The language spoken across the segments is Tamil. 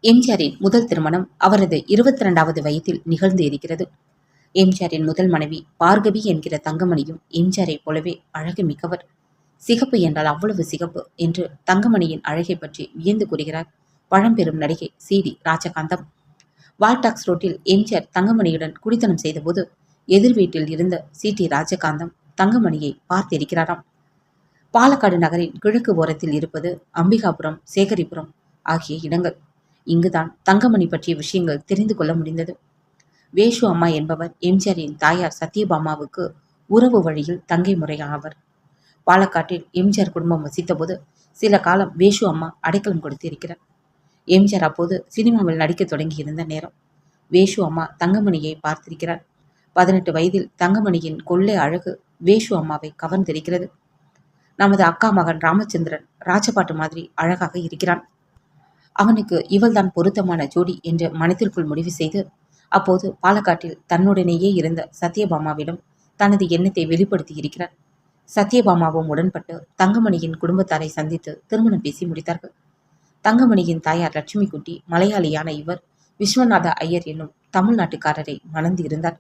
எம்ஜிஆரின் முதல் திருமணம் அவரது 22வது வயதில் நிகழ்ந்து இருக்கிறது. எம்ஜிஆரின் முதல் மனைவி பார்கவி என்கிற தங்கமணியும் எம்ஜிஆரை போலவே அழகு மிக்கவர். சிகப்பு என்றால் அவ்வளவு சிகப்பு என்று தங்கமணியின் அழகை பற்றி வியந்து கூறுகிறார் பழம்பெரும் நடிகை சி.டி. ராஜகாந்தம். வால்டாக்ஸ் ரோட்டில் எம்ஜிஆர் தங்கமணியுடன் குடித்தனம் செய்தபோது எதிர் வீட்டில் இருந்த சி.டி. ராஜகாந்தம் தங்கமணியை பார்த்திருக்கிறாராம். பாலக்காடு நகரின் கிழக்கு ஓரத்தில் இருப்பது அம்பிகாபுரம், சேகரிபுரம் ஆகிய இடங்கள். இங்குதான் தங்கமணி பற்றிய விஷயங்கள் தெரிந்து கொள்ள முடிந்தது. வேஷு அம்மா என்பவர் எம்ஜிஆரின் தாயார் சத்யபாமாவுக்கு உறவு வழியில் தங்கை முறையானவர். பாலக்காட்டில் எம்ஜிஆர் குடும்பம் வசித்தபோது சில காலம் வேஷு அம்மா அடைக்கலம் கொடுத்து இருக்கிறார். எம்ஜிஆர் அப்போது சினிமாவில் நடிக்க தொடங்கியிருந்த நேரம். வேஷு அம்மா தங்கமணியை பார்த்திருக்கிறார். 18 வயதில் தங்கமணியின் கொள்ளை அழகு வேஷு அம்மாவை கவர்ந்திருக்கிறது. நமது அக்கா மகன் ராமச்சந்திரன் ராஜபாட்டு மாதிரி அழகாக இருக்கிறான். அவனுக்கு இவள்தான் பொருத்தமான ஜோடி என்று மனத்திற்குள் முடிவு செய்து அப்போது பாலக்காட்டில் தன்னுடனேயே இருந்த சத்யபாமாவிடம் தனது எண்ணத்தை வெளிப்படுத்தி இருக்கிறார். சத்யபாமாவும் உடன்பட்டு தங்கமணியின் குடும்பத்தாரை சந்தித்து திருமணம் பேசி முடித்தார்கள். தங்கமணியின் தாயார் லட்சுமி குட்டி மலையாளியான இவர் விஸ்வநாத ஐயர் என்னும் தமிழ்நாட்டுக்காரரை மணந்து இருந்தார்.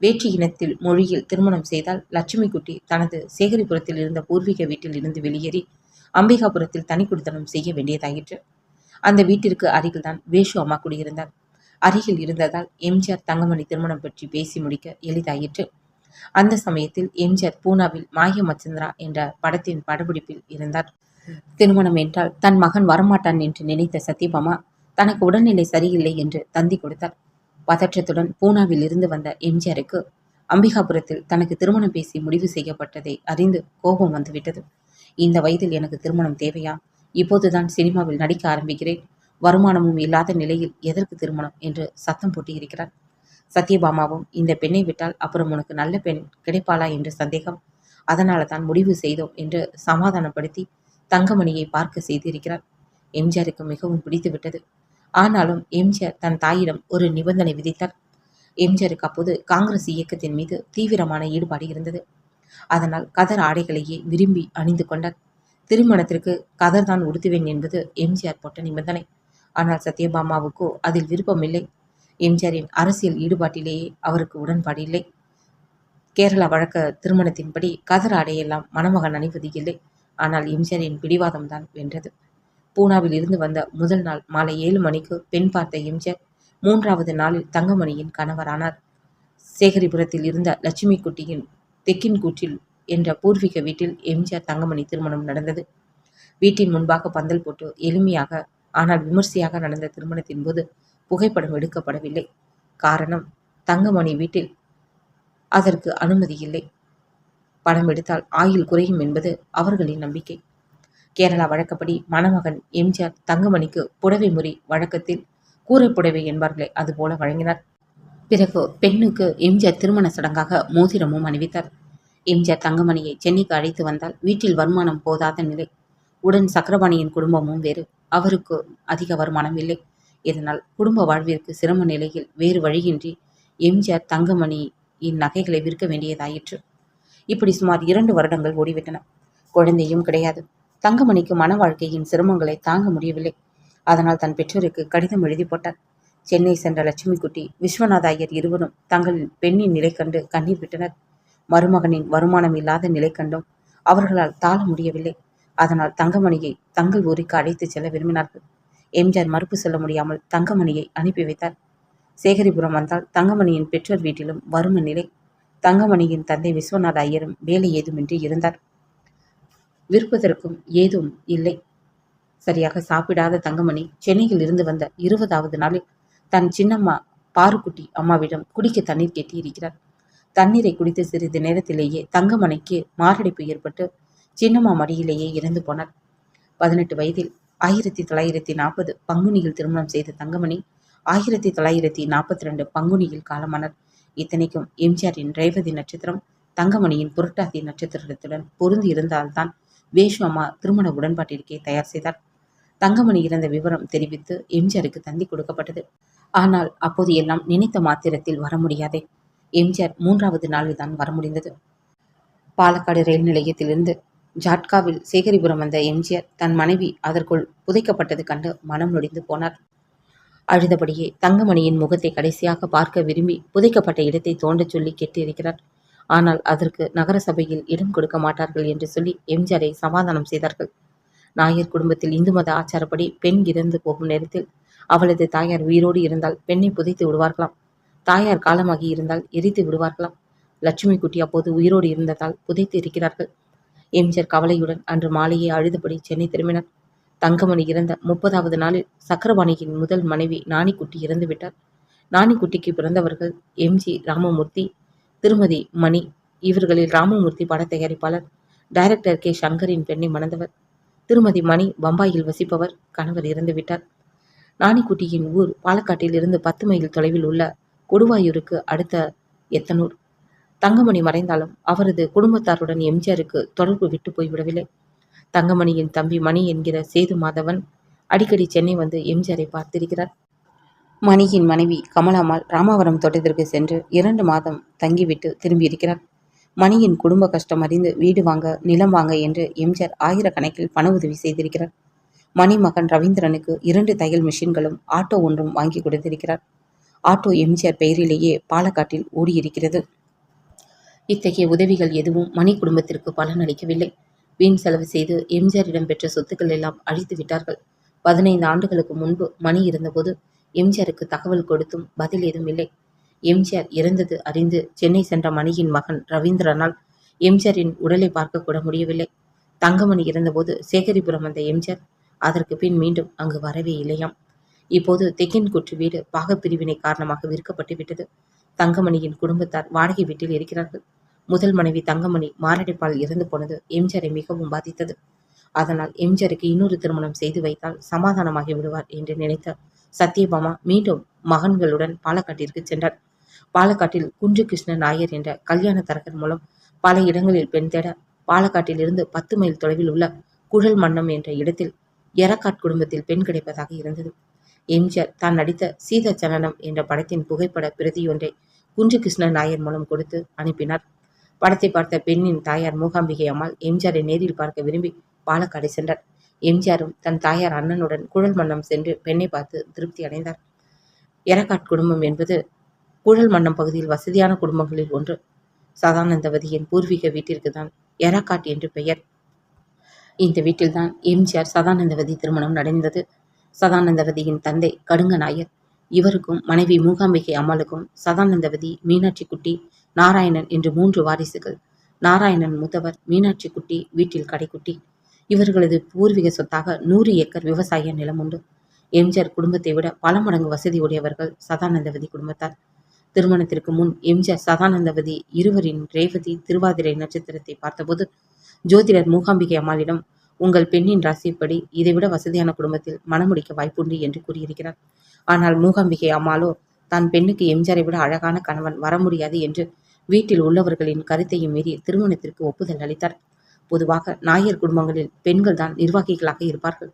வேற்று இனத்தில் மொழியில் திருமணம் செய்தால் லட்சுமி குட்டி தனது சேகரிபுரத்தில் இருந்த பூர்வீக வீட்டில் இருந்து வெளியேறி அம்பிகாபுரத்தில் தனி குடித்தனம் செய்ய வேண்டியதாயிற்று. அந்த வீட்டிற்கு அருகில்தான் வேஷு அம்மா குடியிருந்தார். அருகில் இருந்ததால் எம்ஜிஆர் தங்கமணி திருமணம் பற்றி பேசி முடிக்க எளிதாயிற்று. அந்த சமயத்தில் எம்ஜிஆர் பூனாவில் மாயமச்சந்திரா என்ற படத்தின் படப்பிடிப்பில் இருந்தார். திருமணம் என்றால் தன் மகன் வரமாட்டான் என்று நினைத்த சத்யபாமா தனக்கு உடல்நிலை சரியில்லை என்று தந்தி கொடுத்தார். பதற்றத்துடன் பூனாவில் இருந்து வந்த எம்ஜிஆருக்கு அம்பிகாபுரத்தில் தனக்கு திருமணம் பேசி முடிவு செய்யப்பட்டதை அறிந்து கோபம் வந்துவிட்டது. இந்த வயதில் எனக்கு திருமணம் தேவையா? இப்போதுதான் சினிமாவில் நடிக்க ஆரம்பிக்கிறேன். வருமானமும் இல்லாத நிலையில் எதற்கு திருமணம் என்று சத்தம் போட்டு இருக்கிறார். சத்யபாமாவும் இந்த பெண்ணை விட்டால் அப்புறம் உனக்கு நல்ல பெண் கிடைப்பாளா என்று சந்தேகம். அதனால தான் முடிவு செய்தோம் என்று சமாதானப்படுத்தி தங்கமணியை பார்க்க செய்திருக்கிறார். எம்ஜிஆருக்கு மிகவும் பிடித்து விட்டது. ஆனாலும் எம்ஜிஆர் தன் தாயிடம் ஒரு நிபந்தனை விதித்தார். எம்ஜிஆருக்கு அப்போது காங்கிரஸ் இயக்கத்தின் மீது தீவிரமான ஈடுபாடு இருந்தது. அதனால் கதர் ஆடைகளையே விரும்பி அணிந்து கொண்டார். திருமணத்திற்கு கதர் தான் உடுத்துவேன் என்பது எம்ஜிஆர் போட்ட நிபந்தனை. ஆனால் சத்யபாமாவுக்கோ அதில் விருப்பமில்லை. எம்ஜிஆரின் அரசியல் ஈடுபாட்டிலேயே அவருக்கு உடன்பாடு இல்லை. கேரளா வழக்க திருமணத்தின்படி கதர் ஆடையெல்லாம் மணமகன் அணிவது இல்லை. ஆனால் எம்ஜிஆரின் பிடிவாதம்தான் வென்றது. பூனாவில் இருந்து வந்த முதல் நாள் மாலை 7 மணிக்கு பெண் பார்த்த எம்ஜிஆர் 3வது நாளில் தங்கமணியின் கணவரானார். சேகரிபுரத்தில் இருந்த லட்சுமி குட்டியின் தெக்கின் கூற்றில் என்ற பூர்வீக வீட்டில் எம்ஜிஆர் தங்கமணி திருமணம் நடந்தது. வீட்டின் முன்பாக பந்தல் போட்டு எளிமையாக ஆனால் விமர்சையாக நடந்த திருமணத்தின் போது புகைப்படம் எடுக்கப்படவில்லை. காரணம், தங்கமணி வீட்டில் அதற்கு அனுமதி இல்லை. படம் எடுத்தால் ஆயுள் குறையும் என்பது அவர்களின் நம்பிக்கை. கேரளா வழக்கப்படி மணமகன் எம்ஜிஆர் தங்கமணிக்கு புடவை முறி வழக்கத்தில் கூரை புடவை என்பார்களே அதுபோல வழங்கினார். பிறகு பெண்ணுக்கு எம்ஜிஆர் திருமண சடங்காக மோதிரமும் அணிவித்தார். எம்ஜிஆர் தங்கமணியை சென்னைக்கு அழைத்து வந்தால் வீட்டில் வருமானம் போதாத நிலை. உடன் சக்கரபாணியின் குடும்பமும் வேறு. அவருக்கு அதிக வருமானம் இல்லை. இதனால் குடும்ப வாழ்விற்கு சிரம நிலையில் வேறு வழியின்றி எம்ஜிஆர் தங்கமணியின் நகைகளை விற்க வேண்டியதாயிற்று. இப்படி சுமார் 2 வருடங்கள் ஓடிவிட்டன. குழந்தையும் கிடையாது. தங்கமணிக்கு மன வாழ்க்கையின் சிரமங்களை தாங்க முடியவில்லை. அதனால் தன் பெற்றோருக்கு கடிதம் எழுதி போட்டார். சென்னை சென்ற லட்சுமி குட்டி, விஸ்வநாத ஐயர் இருவரும் தங்கள் பெண்ணின் நிலை கண்டு கண்ணீர் விட்டனர். மருமகனின் வருமானம் இல்லாத நிலை கண்டும் அவர்களால் தாழ முடியவில்லை. அதனால் தங்கமணியை தங்கள் ஊருக்கு அழைத்து செல்ல விரும்பினார்கள். எம்ஜிஆர் மறுப்பு சொல்ல முடியாமல் தங்கமணியை அனுப்பி வைத்தார். சேகரிபுரம் வந்தால் தங்கமணியின் பெற்றோர் வீட்டிலும் வறுமை நிலை. தங்கமணியின் தந்தை விஸ்வநாத ஐயரும் வேலை ஏதுமின்றி இருந்தார். விற்பதற்கும் ஏதும் இல்லை. சரியாக சாப்பிடாத தங்கமணி சென்னையில் இருந்து வந்த 20வது நாளில் தன் சின்னம்மா பாருக்குட்டி அம்மாவிடம் குடிக்க தண்ணீர் கேட்டு இருக்கிறார். தண்ணீரை குடித்து சிறிது நேரத்திலேயே தங்கமணிக்கு மாரடைப்பு ஏற்பட்டு சின்னம்மா மடியிலேயே இறந்து போனார். 18 வயதில் 1940 பங்குனியில் திருமணம் செய்த தங்கமணி 1942 பங்குனியில் காலமானார். இத்தனைக்கும் எம்ஜிஆரின் ரேவதி நட்சத்திரம் தங்கமணியின் புரட்டாதி நட்சத்திரத்துடன் பொருந்தி இருந்தால்தான் வேஷு அம்மா திருமண உடன்பாட்டிற்கே தயார் செய்தார். தங்கமணி இறந்த விவரம் தெரிவித்து எம்ஜிஆருக்கு தந்தி கொடுக்கப்பட்டது. ஆனால் அப்போது எல்லாம் நினைத்த மாத்திரத்தில் வர முடியாதே. எம்ஜிஆர் 3வது நாளில் தான் வர முடிந்தது. பாலக்காடு ரயில் நிலையத்திலிருந்து ஜாட்காவில் சேகரிபுரம் வந்த எம்ஜிஆர் தன் மனைவி அதற்குள் புதைக்கப்பட்டது கண்டு மனம் நொடிந்து போனார். அழுதபடியே தங்கமணியின் முகத்தை கடைசியாக பார்க்க விரும்பி புதைக்கப்பட்ட இடத்தை தோண்டச் சொல்லி கேட்டிருக்கிறார். ஆனால் அதற்கு நகரசபையில் இடம் கொடுக்க மாட்டார்கள் என்று சொல்லி எம்ஜிஆரை சமாதானம் செய்தார்கள். நாயர் குடும்பத்தில் இந்து மத ஆச்சாரப்படி பெண் இறந்து போகும் நேரத்தில் அவளது தாயார் உயிரோடு இருந்தால் பெண்ணை புதைத்து விடுவார்களாம். தாயார் காலமாகி இருந்தால் எரித்து விடுவார்களாம். லட்சுமி குட்டி அப்போது உயிரோடு இருந்ததால் புதைத்து இருக்கிறார்கள். எம்ஜிஆர் கவலையுடன் அன்று மாலையே அழுதபடி சென்னை திரும்பினார். தங்கமணி இறந்த 30வது நாளில் சக்கரபாணியின் முதல் மனைவி நாணிக்குட்டி இறந்துவிட்டார். நாணிக்குட்டிக்கு பிறந்தவர்கள் எம்ஜி ராமமூர்த்தி, திருமதி மணி. இவர்களில் ராமமூர்த்தி பட தயாரிப்பாளர், டைரக்டர் கே சங்கரின் பெண்ணை மணந்தவர். திருமதி மணி பம்பாயில் வசிப்பவர். கணவர் இறந்துவிட்டார். நாணிக்குட்டியின் ஊர் பாலக்காட்டில் இருந்து 10 மைல் தொலைவில் உள்ள கொடுவாயூருக்கு அடுத்த எத்தனூர். தங்கமணி மறைந்தாலும் அவரது குடும்பத்தாருடன் எம்ஜிஆருக்கு தொடர்பு விட்டு போய்விடவில்லை. தங்கமணியின் தம்பி மணி என்கிற சேது மாதவன் அடிக்கடி சென்னை வந்து எம்ஜிஆரை பார்த்திருக்கிறார். மணியின் மனைவி கமலாம்மாள் ராமாவரம் தோட்டத்திற்கு சென்று 2 மாதம் தங்கிவிட்டு திரும்பியிருக்கிறார். மணியின் குடும்ப கஷ்டம் அறிந்து வீடு வாங்க, நிலம் வாங்க என்று எம்ஜிஆர் ஆயிரக்கணக்கில் பண உதவி செய்திருக்கிறார். மணி மகன் ரவீந்திரனுக்கு 2 தையல் மிஷின்களும் ஆட்டோ ஒன்றும் வாங்கி கொடுத்திருக்கிறார். ஆட்டோ எம்ஜிஆர் பெயரிலேயே பாலக்காட்டில் ஓடியிருக்கிறது. இத்தகைய உதவிகள் எதுவும் மணி குடும்பத்திற்கு பலனளிக்கவில்லை. வீண் செலவு செய்து எம்ஜிஆரிடம் பெற்ற சொத்துக்கள் எல்லாம் அழித்து விட்டார்கள். 15 ஆண்டுகளுக்கு முன்பு மணி இருந்தபோது எம்ஜிஆருக்கு தகவல் கொடுத்தும் பதில் ஏதும் இல்லை. எம்ஜிஆர் இறந்தது அறிந்து சென்னை சென்ற மணியின் மகன் ரவீந்திரனால் எம்ஜிஆரின் உடலை பார்க்க கூட முடியவில்லை. தங்கமணி இறந்தபோது சேகரிபுரம் வந்த எம்ஜிஆர் அதற்கு பின் மீண்டும் அங்கு வரவே இல்லையாம். இப்போது தெக்கின்குற்று வீடு பாகப்பிரிவினை காரணமாக விற்கப்பட்டு விட்டது. தங்கமணியின் குடும்பத்தார் வாடகை வீட்டில் இருக்கிறார்கள். முதல் மனைவி தங்கமணி மாரடைப்பால் இறந்து போனது எம்ஜிஆரை மிகவும் பாதித்தது. அதனால் எம்ஜிஆருக்கு இன்னொரு திருமணம் செய்து வைத்தால் சமாதானமாகி விடுவார் என்று நினைத்த சத்யபாமா மீண்டும் மகன்களுடன் பாலக்காட்டிற்கு சென்றார். பாலக்காட்டில் குன்று கிருஷ்ண நாயர் என்ற கல்யாண தரகர் மூலம் பல இடங்களில் பெண் தேட பாலக்காட்டில் இருந்து 10 மைல் தொலைவில் உள்ள குழல் மன்னம் என்ற இடத்தில் எரக்காட் குடும்பத்தில் பெண் கிடைப்பதாக இருந்தது. எம்ஜிஆர் தான் நடித்த சீதா சலனம் என்ற படத்தின் புகைப்பட பிரதியொன்றை குன்று கிருஷ்ண நாயர் மூலம் கொடுத்து அனுப்பினார். படத்தை பார்த்த பெண்ணின் தாயார் மூகாம்பிகை அம்மாள் எம்ஜிஆரை நேரில் பார்க்க விரும்பி பாலக்காடு சென்றார். எம்ஜிஆரும் தன் தாயார் அண்ணனுடன் குழல் மன்னம் சென்று பெண்ணை பார்த்து திருப்தி அடைந்தார். எரக்காட் குடும்பம் என்பது குழல் மன்னம் பகுதியில் வசதியான குடும்பங்களில் ஒன்று. சதானந்தவதியின் பூர்வீக வீட்டிற்கு தான் எரக்காட் என்று பெயர். இந்த வீட்டில்தான் எம்ஜிஆர் சதானந்தவதி திருமணம் நடந்தது. சதானந்தவதியின் தந்தை கடுங்க நாயர். இவருக்கும் மனைவி மூகாம்பிகை அம்மாளுக்கும் சதானந்தவதி, மீனாட்சி குட்டி, நாராயணன் என்று 3 வாரிசுகள். நாராயணன் மூத்தவர், மீனாட்சி குட்டி வீட்டில் கடைக்குட்டி. இவர்களது பூர்வீக சொத்தாக 100 ஏக்கர் விவசாய நிலம் உண்டு. எம்ஜிஆர் குடும்பத்தை விட பல மடங்கு வசதி உடையவர்கள் சதானந்தவதி குடும்பத்தார். திருமணத்திற்கு முன் எம்ஜிஆர் சதானந்தவதி இருவரின் ரேவதி திருவாதிரை நட்சத்திரத்தை பார்த்தபோது ஜோதிடர் மூகாம்பிகை அம்மாளிடம், உங்கள் பெண்ணின் ராசிப்படி இதைவிட வசதியான குடும்பத்தில் மணமுடிக்க வாய்ப்புண்டு என்று கூறியிருக்கிறார். ஆனால் மூகாம்பிகை அம்மாளோ தான் பெண்ணுக்கு எம்ஜிஆரை விட அழகான கணவன் வர முடியாது என்று வீட்டில் உள்ளவர்களின் கருத்தையும் மீறி திருமணத்திற்கு ஒப்புதல் அளித்தார். பொதுவாக நாயர் குடும்பங்களில் பெண்கள் தான் நிர்வாகிகளாக இருப்பார்கள்.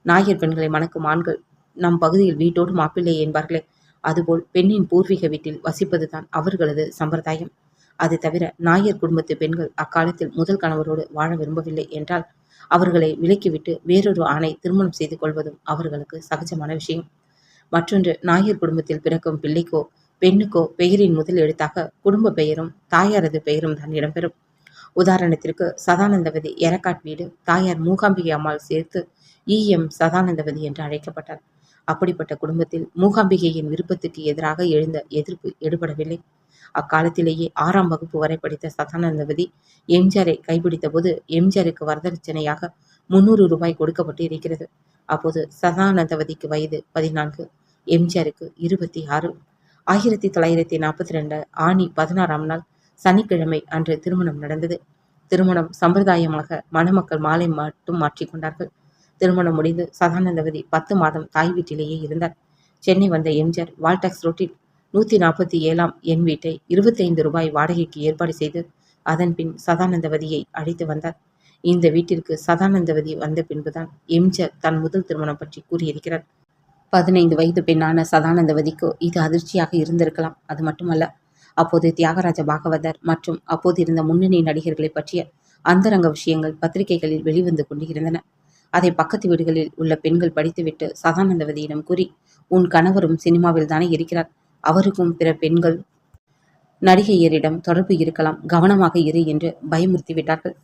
நாயர் பெண்களை மணக்கும் ஆண்கள் நம் பகுதியில் வீட்டோடு மாப்பிள்ளை என்பார்களே, அதுபோல் பெண்ணின் பூர்வீக வீட்டில் வசிப்பதுதான் அவர்களது சம்பிரதாயம். அது தவிர நாயர் குடும்பத்து பெண்கள் அக்காலத்தில் முதல் கணவரோடு வாழ விரும்பவில்லை என்றால் அவர்களை விலக்கிவிட்டு வேறொரு ஆணை திருமணம் செய்து கொள்வதும் அவர்களுக்கு சகஜமான விஷயம். மற்றொன்று, நாயர் குடும்பத்தில் பிறக்கும் பிள்ளைக்கோ பெண்ணுக்கோ பெயரின் முதல் எழுத்தாக குடும்ப பெயரும் தாயாரது பெயரும் தான் இடம்பெறும். உதாரணத்திற்கு சதானந்தவதி எரக்காட் வீடு தாயார் மூகாம்பிகை அம்மாள் சேர்த்து E.M. சதானந்தவதி என்று அழைக்கப்பட்டார். அப்படிப்பட்ட குடும்பத்தில் மூகாம்பிகையின் விருப்பத்துக்கு எதிராக எழுந்த எதிர்ப்பு எடுபடவில்லை. அக்காலத்திலேயே 6ஆம் வகுப்பு வரை படித்த சதானந்தவதி எம்ஜிஆரை கைப்பிடித்த போது எம்ஜிஆருக்கு வரதட்சணையாக 300 ரூபாய் கொடுக்கப்பட்டு இருக்கிறது. அப்போது சதானந்தவதிக்கு வயது 14, எம்ஜிஆருக்கு 26. 1942 ஆனி 16ஆம் நாள் சனிக்கிழமை அன்று திருமணம் நடந்தது. திருமணம் சம்பிரதாயமாக மணமக்கள் மாலை மட்டும் மாற்றிக்கொண்டார்கள். திருமணம் முடிந்து சதானந்தவதி 10 மாதம் தாய் வீட்டிலேயே இருந்தார். சென்னை வந்த எம்ஜிஆர் வால்டாக்ஸ் ரோட்டில் 147ஆம் எண் வீட்டை 25 ரூபாய் வாடகைக்கு ஏற்பாடு செய்து அதன் பின் சதானந்தவதியை அழைத்து வந்தார். இந்த வீட்டிற்கு சதானந்தவதி வந்த பின்புதான் எம்ஜிஆர் தன் முதல் திருமணம் பற்றி கூறியிருக்கிறார். 15 வயது பெண்ணான சதானந்தவதிக்கு இது அதிர்ச்சியாக இருந்திருக்கலாம். அது மட்டுமல்ல, அப்போது தியாகராஜ பாகவதர் மற்றும் அப்போது இருந்த முன்னணி நடிகர்களை பற்றிய அந்தரங்க விஷயங்கள் பத்திரிகைகளில் வெளிவந்து கொண்டிருந்தன. அதை பக்கத்து வீடுகளில் உள்ள பெண்கள் படித்துவிட்டு சதானந்தவதியிடம் கூறி, உன் கணவரும் சினிமாவில் தானே இருக்கிறார், அவருக்கும் பிற பெண்கள் நடிகையரிடம் தொடர்பு இருக்கலாம், கவனமாக இரு என்று பயமுறுத்தி விட்டார்கள்.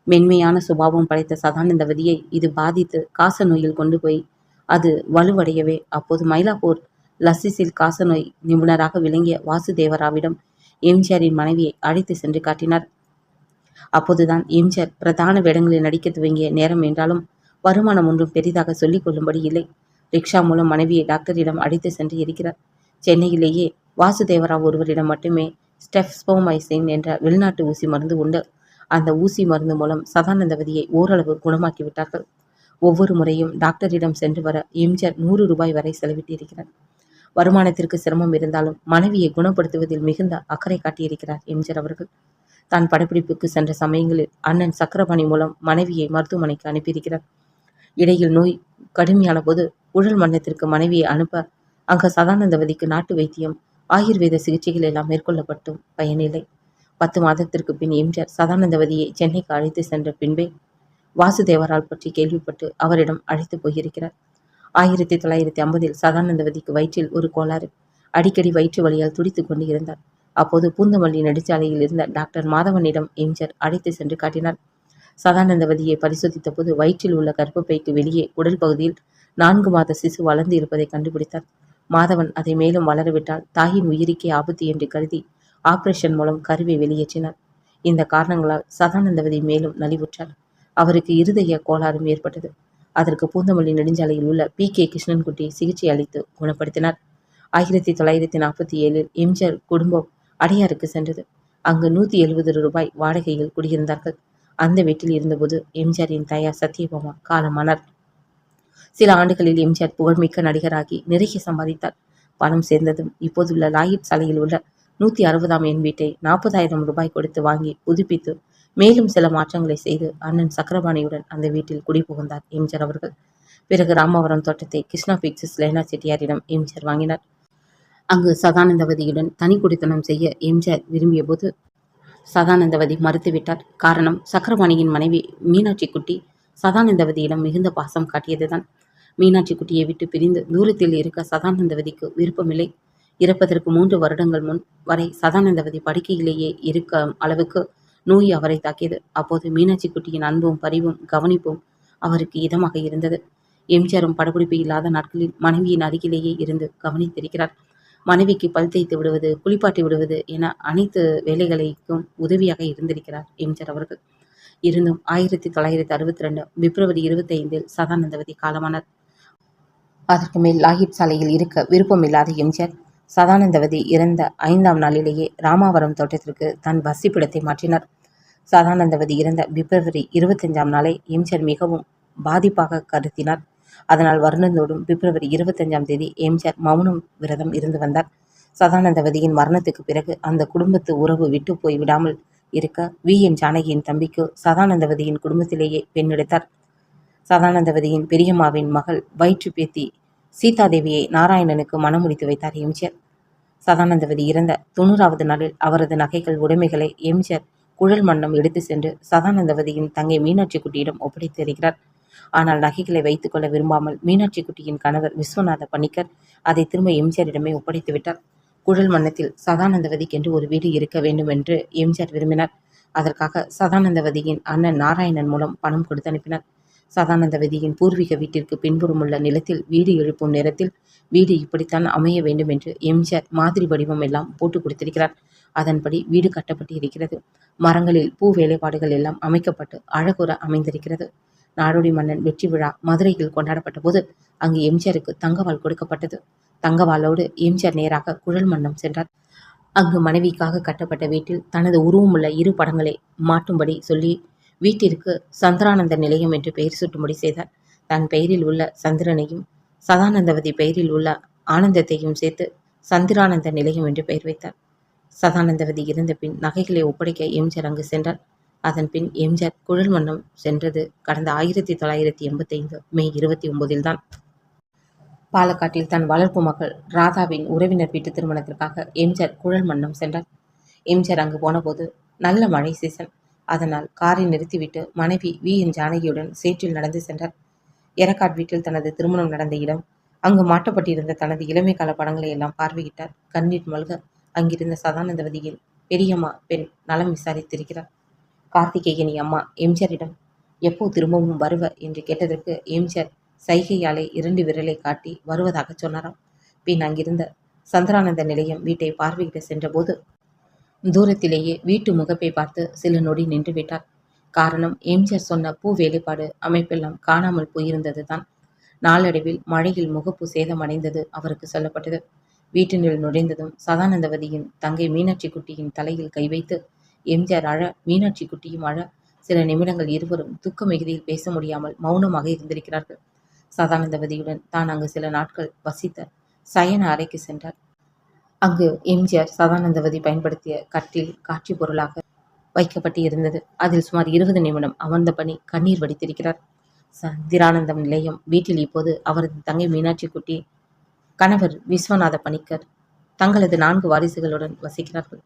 மென்மையான சுபாவம் படைத்த சதானந்தவதியை இது பாதித்து காச நோயில் கொண்டு போய் அது வலுவடையவே அப்போது மயிலாப்பூர் லசிஸில் காசநோய் நிபுணராக விளங்கிய வாசுதேவராவிடம் எம்ஜிஆரின் மனைவியை அழைத்து சென்று காட்டினார். அப்போதுதான் எம்ஜிஆர் பிரதான வேடங்களில் நடிக்க துவங்கிய நேரம் என்றாலும் வருமானம் ஒன்றும் பெரிதாக சொல்லிக் கொள்ளும்படி இல்லை. ரிக்ஷா மூலம் மனைவியை டாக்டரிடம் அழைத்து சென்று இருக்கிறார். சென்னையிலேயே வாசுதேவராவ் ஒருவரிடம் மட்டுமே ஸ்டெப்ஸ்போமைசின் என்ற வெளிநாட்டு ஊசி மருந்து உண்டு. அந்த ஊசி மருந்து மூலம் சதானந்தவதியை ஓரளவு குணமாக்கிவிட்டார்கள். ஒவ்வொரு முறையும் டாக்டரிடம் சென்று வர எம்ஜிஆர் 100 ரூபாய் வரை செலவிட்டிருக்கிறார். வருமானத்திற்கு சிரமம் இருந்தாலும் மனைவியை குணப்படுத்துவதில் மிகுந்த அக்கறை காட்டியிருக்கிறார் எம்ஜிஆர் அவர்கள். தான் படப்பிடிப்புக்கு சென்ற சமயங்களில் அண்ணன் சக்கரபாணி மூலம் மனைவியை மருத்துவமனைக்கு அனுப்பியிருக்கிறார். இடையில் நோய் கடுமையான போது உடல் மன்னத்திற்கு மனைவியை அனுப்ப அங்கு சதானந்தவதிக்கு நாட்டு வைத்தியம், ஆயுர்வேத சிகிச்சைகள் எல்லாம் மேற்கொள்ளப்பட்டும் பயனில்லை. 10 மாதத்திற்கு பின் எம்ஜிஆர் சதானந்தவதியை சென்னைக்கு அழைத்து சென்ற பின்பே வாசுதேவரால் பற்றி கேள்விப்பட்டு அவரிடம் அழைத்து போயிருக்கிறார். 1950 சதானந்தவதிக்கு வயிற்றில் ஒரு கோளாறு. அடிக்கடி வயிற்று வலியால் துடித்துக் கொண்டு இருந்தார். அப்போது பூந்தமல்லி நெடுஞ்சாலையில் இருந்த டாக்டர் மாதவனிடம் எம்ஜிஆர் அழைத்து சென்று காட்டினார். சதானந்தவதியை பரிசோதித்த போது வயிற்றில் உள்ள கர்ப்பப்பைக்கு வெளியே உடல் பகுதியில் 4 மாத சிசு வளர்ந்து இருப்பதை கண்டுபிடித்தார். மாதவன் அதை மேலும் வளரவிட்டால் தாயின் உயிருக்கே ஆபத்து என்று கருதி ஆபரேஷன் மூலம் கருவை வெளியேற்றினார். இந்த காரணங்களால் சதானந்தவதி மேலும் நலிவுற்றார். அவருக்கு இருதய கோளாறும் ஏற்பட்டது. அதற்கு பூந்தமல்லி நெடுஞ்சாலையில் உள்ள PK கிருஷ்ணன்குட்டி சிகிச்சை அளித்து குணப்படுத்தினார். 1947 எம்ஜிஆர் குடும்பம் அடையாருக்கு சென்றது. அங்கு 170 ரூபாய் வாடகையில் குடியிருந்தார்கள். அந்த வீட்டில் இருந்தபோது எம்ஜிஆரின் தாயார் சத்யபாமா காலமானார். சில ஆண்டுகளில் எம்ஜிஆர் புகழ்மிக்க நடிகராகி நிறைய சம்பாதித்தார். பணம் சேர்ந்ததும் இப்போதுள்ள லாயிட் சாலையில் உள்ள 160ஆம் எண் வீட்டை 40,000 ரூபாய் கொடுத்து வாங்கி புதுப்பித்து மேலும் சில மாற்றங்களை செய்து அண்ணன் சக்கரபாணியுடன் அந்த வீட்டில் குடிபுகுந்தார் எம்ஜிஆர் அவர்கள். பிறகு ராமவரம் தோட்டத்தை கிருஷ்ணா பிக்சர்ஸ் லேனா செட்டியாரிடம் எம்ஜிஆர் வாங்கினார். அங்கு சதானந்தவதியுடன் தனி குடித்தனம் செய்ய எம்ஜிஆர் விரும்பிய போது சதானந்தவதி மறுத்துவிட்டார். காரணம், சக்கரபாணியின் மனைவி மீனாட்சி குட்டி சதானந்தவதியிடம் மிகுந்த பாசம் காட்டியதுதான். மீனாட்சி குட்டியை விட்டு பிரிந்து தூரத்தில் இருக்க சதானந்தவதிக்கு விருப்பமில்லை. இறப்பதற்கு 3 வருடங்கள் முன் வரை சதானந்தவதி படுக்கையிலேயே இருக்க அளவுக்கு நோய் அவரை தாக்கியது. அப்போது மீனாட்சி குட்டியின் அன்பும் பரிவும் கவனிப்பும் அவருக்கு இதமாக இருந்தது. எம்ஜிஆரும் படப்பிடிப்பு இல்லாத நாட்களில் மனைவியின் அருகிலேயே இருந்து கவனித்திருக்கிறார். மனைவிக்கு பல் தேய்த்து விடுவது, குளிப்பாட்டி விடுவது என அனைத்து வேலைகளுக்கும் உதவியாக இருந்திருக்கிறார் எம்ஜிஆர் அவர்கள். இருந்தும் 1962 பிப்ரவரி 25 சதானந்தவதி காலமானார். அதற்கு மேல் லாகிட் சாலையில் இருக்க விருப்பமில்லாத எம்ஜிஆர் சதானந்தவதி இறந்த 5ஆம் நாளிலேயே ராமாவரம் தோட்டத்திற்கு தன் வசிப்பிடத்தை மாற்றினார். சதானந்தவதி இறந்த பிப்ரவரி 25ஆம் நாளை எம்ஜிஆர் மிகவும் பாதிப்பாக கருதினார். அதனால் வருடந்தோறும் பிப்ரவரி 25ஆம் தேதி எம்ஜிஆர் மௌனம் விரதம் இருந்து வந்தார். சதானந்தவதியின் மரணத்துக்கு பிறகு அந்த குடும்பத்து உறவு விட்டு போய் விடாமல் இருக்க VN ஜானகியின் தம்பிக்கு சதானந்தவதியின் குடும்பத்திலேயே பெண் எடுத்தார். சதானந்தவதியின் பெரியம்மாவின் மகள் வயிற்று பேத்தி சீதாதேவியை நாராயணனுக்கு மணமுடித்து வைத்தார் எம்ஜிஆர். சதானந்தவதி இறந்த 90வது நாளில் அவரது நகைகள் உடைமைகளை எம்ஜிஆர் குழல் மன்னம் எடுத்து சென்று சதானந்தவதியின் தங்கை மீனாட்சி குட்டியிடம் ஒப்படைத்திருக்கிறார். ஆனால் நகைகளை வைத்துக் கொள்ள விரும்பாமல் மீனாட்சி குட்டியின் கணவர் விஸ்வநாத பணிக்கர் அதை திரும்ப எம்ஜிஆரிடமே ஒப்படைத்து விட்டார். குழல் மன்னத்தில் சதானந்தவதிக்கென்று ஒரு வீடு இருக்க வேண்டும் என்று எம்ஜிஆர் விரும்பினார். அதற்காக சதானந்தவதியின் அண்ணன் நாராயணன் மூலம் பணம் கொடுத்து அனுப்பினார். சதானந்தவதியின் பூர்வீக வீட்டிற்கு பின்புறமுள்ள நிலத்தில் வீடு எழுப்பும் நேரத்தில் வீடு இப்படித்தான் அமைய வேண்டும் என்று எம்ஜிஆர் மாதிரி வடிவம் எல்லாம் போட்டு கொடுத்திருக்கிறார். அதன்படி வீடு கட்டப்பட்டு இருக்கிறது. மரங்களில் பூ வேலைப்பாடுகள் எல்லாம் அமைக்கப்பட்டு அழகுற அமைந்திருக்கிறது. நாடோடி மன்னன் வெற்றி விழா மதுரையில் கொண்டாடப்பட்ட போது அங்கு எம்ஜிஆருக்கு தங்கவாள் கொடுக்கப்பட்டது. தங்கவாளோடு எம்ஜிஆர் நேராக குழல் மன்னம் சென்றார். அங்கு மனைவிக்காக கட்டப்பட்ட வீட்டில் தனது உருவமுள்ள 2 படங்களை மாட்டும்படி சொல்லி வீட்டிற்கு சந்திரானந்த நிலையம் என்று பெயர் சூட்டும்படி செய்தார். தன் பெயரில் உள்ள சந்திரனையும் சதானந்தவதி பெயரில் உள்ள ஆனந்தத்தையும் சேர்த்து சந்திரானந்த நிலையம் என்று பெயர் வைத்தார். சதானந்தவதி இறந்த பின் நகைகளை ஒப்படைக்க எம்ஜிஆர் அங்கு சென்றார். அதன் பின் எம்ஜிஆர் குழல் மன்னம் சென்றது கடந்த 1985 மே 29 தான். பாலக்காட்டில் தன் வளர்ப்பு மகள் ராதாவின் உறவினர் வீட்டு திருமணத்திற்காக எம்ஜிஆர் குழல் மன்னம் சென்றார். எம்ஜிஆர் அங்கு போனபோது நல்ல மழை சீசன். அதனால் காரை நிறுத்திவிட்டு மனைவி VN ஜானகியுடன் சேற்றில் நடந்து சென்றார். எரக்காட் வீட்டில் தனது திருமணம் நடந்த இடம், அங்கு மாட்டப்பட்டிருந்த தனது இளமை கால படங்களை எல்லாம் பார்வையிட்டார். கண்ணீர் மல்க அங்கிருந்த சதானந்தவதியின் பெரியம்மா பெண் நலம் விசாரித்திருக்கிறார். கார்த்திகேயனி அம்மா எம்ஜிஆரிடம் எப்போ திரும்பவும் வருவ என்று கேட்டதற்கு எம்ஜிஆர் சைகையாலே 2 விரலை காட்டி வருவதாக சொன்னாராம். பின் அங்கிருந்த சந்திரானந்த நிலையம் வீட்டை பார்வையிட சென்றபோது தூரத்திலேயே வீட்டு முகப்பை பார்த்து சில நொடி நின்று விட்டார். காரணம், எம்ஜிஆர் சொன்ன பூ வேலைப்பாடு அமைப்பெல்லாம் காணாமல் போயிருந்தது தான். நாளடைவில் மழையில் முகப்பு சேதமடைந்தது அவருக்கு சொல்லப்பட்டது. வீட்டினுள் நுழைந்ததும் சதானந்தவதியின் தங்கை மீனாட்சி குட்டியின் தலையில் கை வைத்து எம்ஜிஆர் அழ, மீனாட்சி குட்டியும் அழ, சில நிமிடங்கள் இருவரும் துக்க மிகுதியில் பேச முடியாமல் மௌனமாக இருந்திருக்கிறார்கள். சதானந்தவதியுடன் தான் அங்கு சில நாட்கள் வசித்த சயன அறைக்கு சென்றார். அங்கு எம்ஜிஆர் சதானந்தவதி பயன்படுத்திய கட்டில் காட்சி பொருளாக வைக்கப்பட்டு இருந்தது. அதில் சுமார் 20 நிமிடம் அமர்ந்தபடி கண்ணீர் வடித்திருக்கிறார். சந்திரானந்தம் நிலையம் வீட்டில் இப்போது அவரது தங்கை மீனாட்சி குட்டி, கணவர் விஸ்வநாத பணிக்கர், தங்களது 4 வாரிசுகளுடன் வசிக்கிறார்கள்.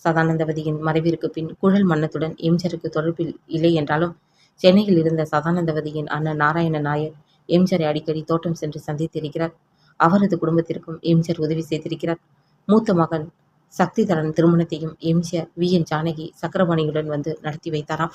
சதானந்தவதியின் மறைவிற்கு பின் குழல் மன்னத்துடன் எம்ஜிஆருக்கு தொடர்பில் இல்லை என்றாலும் சென்னையில் இருந்த சதானந்தவதியின் அண்ணன் நாராயண நாயர் எம்ஜிஆரை அடிக்கடி தோட்டம் சென்று சந்தித்திருக்கிறார். அவரது குடும்பத்திற்கும் எம்ஜிஆர் உதவி செய்திருக்கிறார். மூத்த மகன் சக்திதரன் திருமணத்தையும் எம்ஜிஆர் வி.என். ஜானகி சக்கரபாணியுடன் வந்து நடத்தி வைத்தாராம்.